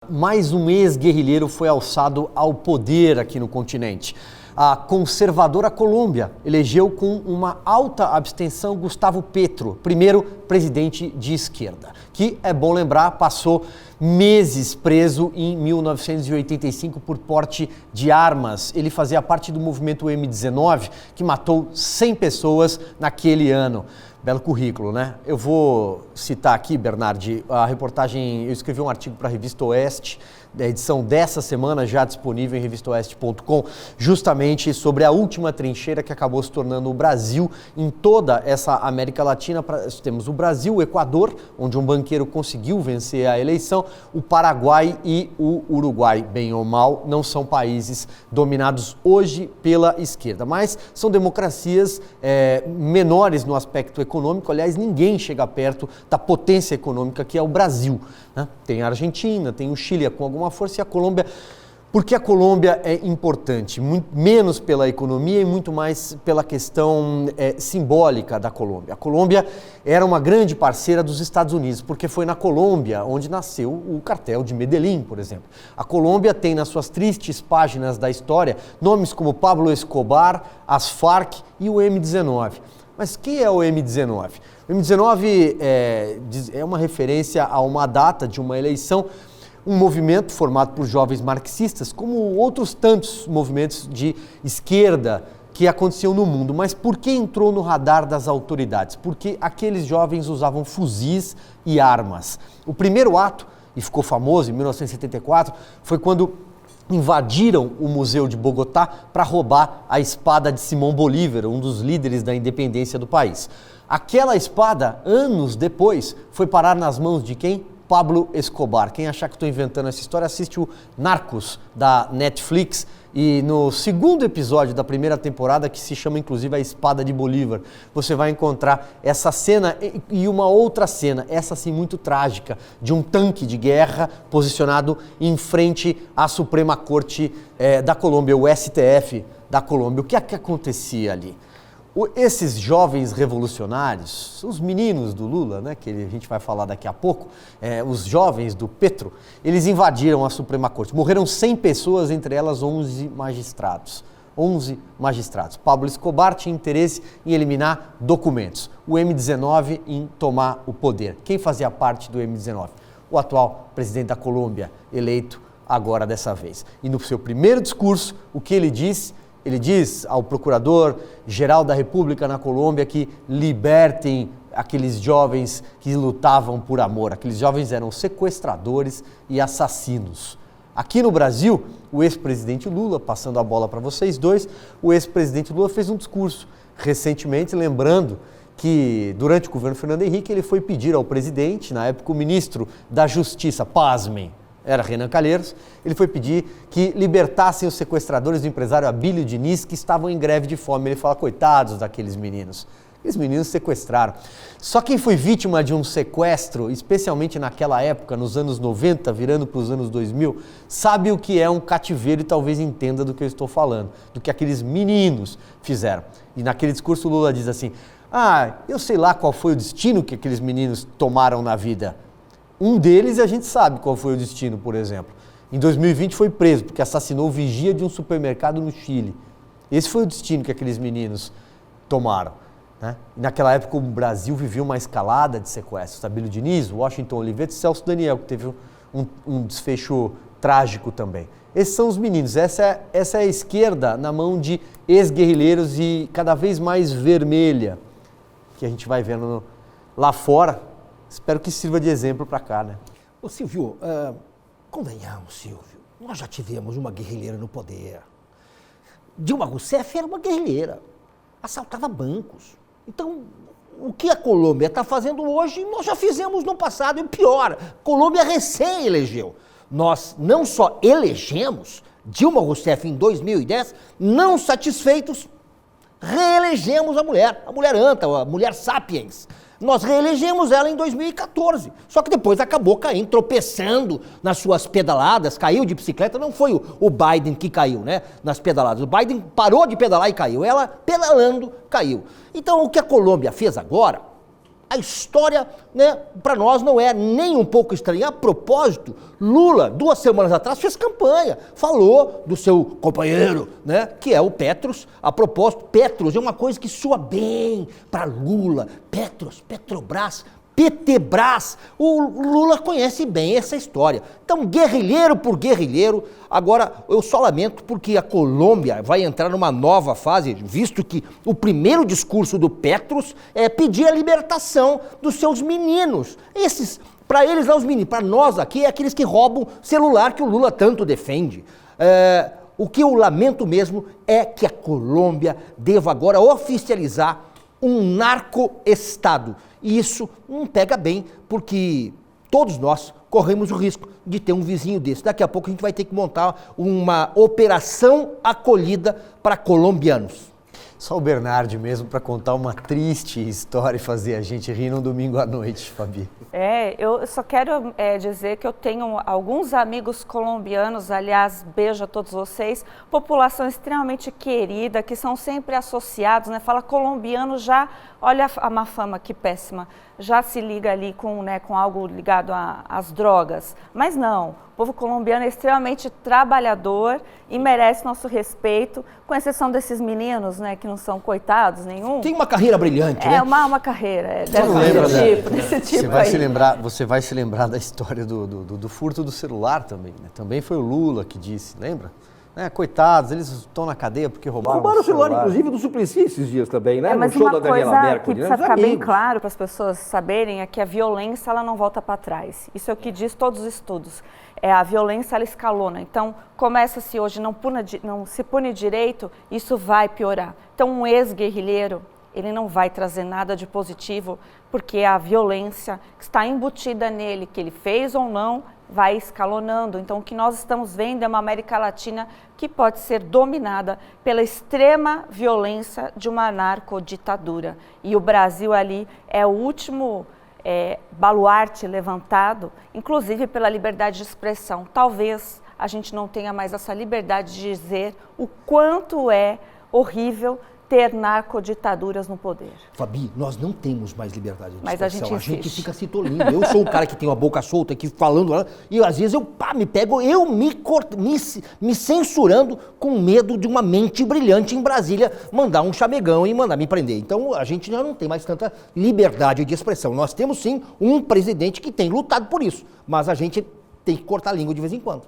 Mais um ex-guerrilheiro foi alçado ao poder aqui no continente. A conservadora Colômbia elegeu com uma alta abstenção Gustavo Petro, primeiro presidente de esquerda, que, é bom lembrar, passou meses preso em 1985 por porte de armas. Ele fazia parte do movimento M19, que matou 100 pessoas naquele ano. Belo currículo, né? Eu vou citar aqui, Bernardi, a reportagem, eu escrevi um artigo para a Revista Oeste, da edição dessa semana, já disponível em revistaoeste.com, justamente sobre a última trincheira que acabou se tornando o Brasil em toda essa América Latina. Temos o Brasil, o Equador, onde um banqueiro conseguiu vencer a eleição, o Paraguai e o Uruguai, bem ou mal, não são países dominados hoje pela esquerda, mas são democracias menores no aspecto econômico. Aliás, ninguém chega perto da potência econômica que é o Brasil, né? Tem a Argentina, tem o Chile com alguma força e a Colômbia. Por que a Colômbia é importante? Muito menos pela economia e muito mais pela questão simbólica da Colômbia. A Colômbia era uma grande parceira dos Estados Unidos, porque foi na Colômbia onde nasceu o cartel de Medellín, por exemplo. A Colômbia tem nas suas tristes páginas da história nomes como Pablo Escobar, as Farc e o M19. Mas quem é o M19? O M19 é uma referência a uma data de uma eleição, um movimento formado por jovens marxistas, como outros tantos movimentos de esquerda que aconteciam no mundo. Mas por que entrou no radar das autoridades? Porque aqueles jovens usavam fuzis e armas. O primeiro ato, e ficou famoso em 1974, foi quando invadiram o Museu de Bogotá para roubar a espada de Simão Bolívar, um dos líderes da independência do país. Aquela espada, anos depois, foi parar nas mãos de quem? Pablo Escobar. Quem achar que estou inventando essa história, assiste o Narcos, da Netflix, e no segundo episódio da primeira temporada, que se chama inclusive A Espada de Bolívar, você vai encontrar essa cena e uma outra cena, essa sim muito trágica, de um tanque de guerra posicionado em frente à Suprema Corte da Colômbia, o STF da Colômbia. O que é que acontecia ali? Esses jovens revolucionários, os meninos do Lula, né, que a gente vai falar daqui a pouco, os jovens do Petro, eles invadiram a Suprema Corte. Morreram 100 pessoas, entre elas 11 magistrados. 11 magistrados. Pablo Escobar tinha interesse em eliminar documentos. O M19 em tomar o poder. Quem fazia parte do M19? O atual presidente da Colômbia, eleito agora dessa vez. E no seu primeiro discurso, o que ele disse? Ele diz ao procurador-geral da República na Colômbia que libertem aqueles jovens que lutavam por amor. Aqueles jovens eram sequestradores e assassinos. Aqui no Brasil, o ex-presidente Lula, passando a bola para vocês dois, o ex-presidente Lula fez um discurso recentemente, lembrando que durante o governo Fernando Henrique ele foi pedir ao presidente, na época o ministro da Justiça, pasmem, era Renan Calheiros, ele foi pedir que libertassem os sequestradores do empresário Abílio Diniz, que estavam em greve de fome. Ele fala, coitados daqueles meninos. Aqueles meninos sequestraram. Só quem foi vítima de um sequestro, especialmente naquela época, nos anos 90, virando para os anos 2000, sabe o que é um cativeiro e talvez entenda do que eu estou falando, do que aqueles meninos fizeram. E naquele discurso o Lula diz assim, eu sei lá qual foi o destino que aqueles meninos tomaram na vida. Um deles a gente sabe qual foi o destino, por exemplo. Em 2020 foi preso porque assassinou o vigia de um supermercado no Chile. Esse foi o destino que aqueles meninos tomaram, né? E naquela época o Brasil vivia uma escalada de sequestros. Abílio Diniz, Washington Oliveto e Celso Daniel, que teve um desfecho trágico também. Esses são os meninos. Essa é a esquerda na mão de ex-guerrilheiros e cada vez mais vermelha, que a gente vai vendo lá fora. Espero que sirva de exemplo para cá, né? Ô Silvio, convenhamos, Silvio, nós já tivemos uma guerrilheira no poder. Dilma Rousseff era uma guerrilheira, assaltava bancos. Então, o que a Colômbia está fazendo hoje, nós já fizemos no passado, e pior, a Colômbia recém-elegeu. Nós não só elegemos Dilma Rousseff em 2010, não satisfeitos, reelegemos a mulher anta, a mulher sapiens. Nós reelegemos ela em 2014, só que depois acabou caindo, tropeçando nas suas pedaladas, caiu de bicicleta, não foi o Biden que caiu, né, nas pedaladas. O Biden parou de pedalar e caiu, ela pedalando caiu. Então o que a Colômbia fez agora a história, né, para nós não é nem um pouco estranha. A propósito, Lula, 2 semanas atrás, fez campanha, falou do seu companheiro, né, que é o Petros. A propósito, Petros é uma coisa que soa bem para Lula. Petros, Petrobras, PTBras, o Lula conhece bem essa história. Então, guerrilheiro por guerrilheiro. Agora, eu só lamento porque a Colômbia vai entrar numa nova fase, visto que o primeiro discurso do Petros é pedir a libertação dos seus meninos. Para eles lá, os meninos, para nós aqui, é aqueles que roubam celular que o Lula tanto defende. O que eu lamento mesmo é que a Colômbia deva agora oficializar um narco-estado. E isso não pega bem, porque todos nós corremos o risco de ter um vizinho desse. Daqui a pouco a gente vai ter que montar uma operação acolhida para colombianos. Só o Bernardi mesmo para contar uma triste história e fazer a gente rir no domingo à noite, Fabi. Eu só quero dizer que eu tenho alguns amigos colombianos, aliás, beijo a todos vocês, população extremamente querida, que são sempre associados, né? Fala colombiano, já olha a má fama, que péssima, já se liga ali com algo ligado às drogas. Mas não, o povo colombiano é extremamente trabalhador e merece nosso respeito, com exceção desses meninos, né, que não são coitados nenhum. Tem uma carreira brilhante, né? Uma carreira, desse tipo aí. Você vai se lembrar da história do furto do celular também, né? Também foi o Lula que disse, lembra? Coitados, eles estão na cadeia porque roubaram o celular, inclusive, do Suplicy esses dias também, né? Mas no show uma da Daniela coisa Mercury, que né? precisa ficar bem claro para as pessoas saberem é que a violência ela não volta para trás. Isso é o que diz todos os estudos. A violência ela escalona. Então, começa-se hoje, não se pune direito, isso vai piorar. Então, um ex-guerrilheiro, ele não vai trazer nada de positivo, porque a violência que está embutida nele, que ele fez ou não, vai escalonando. Então, o que nós estamos vendo é uma América Latina que pode ser dominada pela extrema violência de uma narcoditadura. E o Brasil ali é o último baluarte levantado, inclusive pela liberdade de expressão. Talvez a gente não tenha mais essa liberdade de dizer o quanto é horrível ter narcoditaduras no poder. Fabi, nós não temos mais liberdade de Mas expressão. a gente fica se tolindo. Eu sou um cara que tem a boca solta aqui falando, e às vezes eu me pego, me censurando com medo de uma mente brilhante em Brasília mandar um chamegão e mandar me prender. Então a gente já não tem mais tanta liberdade de expressão. Nós temos sim um presidente que tem lutado por isso, mas a gente tem que cortar a língua de vez em quando.